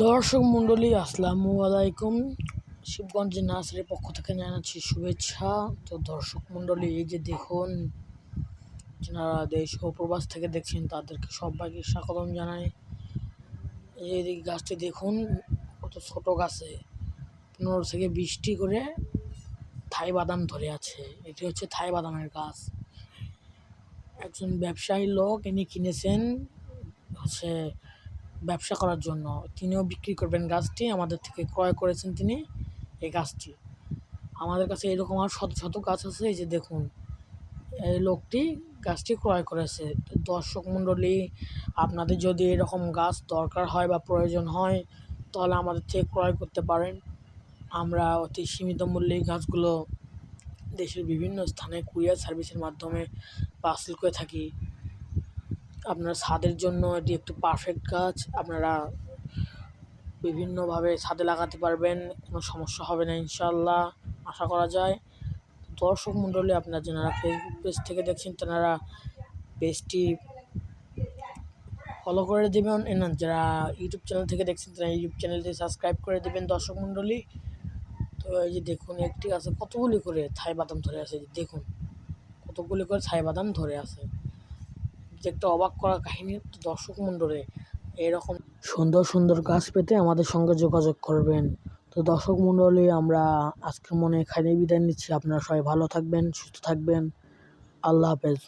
দর্শক মণ্ডলী আসসালামু আলাইকুম। শিবগঞ্জ নার্সারির পক্ষ থেকে জানাচ্ছি শুভেচ্ছা। তো দর্শক মণ্ডলী, এই যে দেখুন, যারা দেশ ও প্রবাস থেকে দেখছেন তাদেরকে সবাইকে স্বাগতম জানাই। এই গাছটি দেখুন, কত ছোট গাছে 15 থেকে 20টি করে থাই বাদাম ধরে আছে। এটি হচ্ছে থাই বাদামের গাছ। একজন ব্যবসায়ী লোক ইনি কিনেছেন হচ্ছে ব্যবসা করার জন্য, তিনিও বিক্রি করবেন গাছটি। আমাদের থেকে ক্রয় করেছেন তিনি এই গাছটি। আমাদের কাছে এরকম আর শত শত গাছ আছে। এই যে দেখুন, এই লোকটি গাছটি ক্রয় করেছে। দর্শক মণ্ডলী, আপনাদের যদি এরকম গাছ দরকার হয় বা প্রয়োজন হয় তাহলে আমাদের থেকে ক্রয় করতে পারেন। আমরা অতি সীমিত মূল্যে এই গাছগুলো দেশের বিভিন্ন স্থানে কুরিয়ার সার্ভিসের মাধ্যমে পার্সেল করে থাকি। আপনার ছাদের জন্য এটি একটি পারফেক্ট গাছ। আপনারা বিভিন্নভাবে ছাদে লাগাতে পারবেন, কোনো সমস্যা হবে না ইনশাআল্লাহ, আশা করা যায়। দর্শক মণ্ডলী, আপনারা যারা ফেসবুক পেজ থেকে দেখছেন তারা পেজটি ফলো করে দেবেন, যারা ইউটিউব চ্যানেল থেকে দেখছেন তারা ইউটিউব চ্যানেলটি সাবস্ক্রাইব করে দেবেন। দর্শক মণ্ডলী, তো এই যে দেখুন, একটি গাছে কতগুলি করে থাই বাদাম ধরে আছে। দেখুন, কতগুলি করে থাই বাদাম ধরে আছে, যে একটা অবাক করা কাহিনী। দর্শক মণ্ডলী, এরকম সুন্দর সুন্দর গাছ পেতে আমাদের সঙ্গে যোগাযোগ করবেন। তো দর্শক মণ্ডলী, আমরা আজকের মনে এখানেই বিদায় নিচ্ছি। আপনারা সবাই ভালো থাকবেন, সুস্থ থাকবেন। আল্লাহ হাফেজ।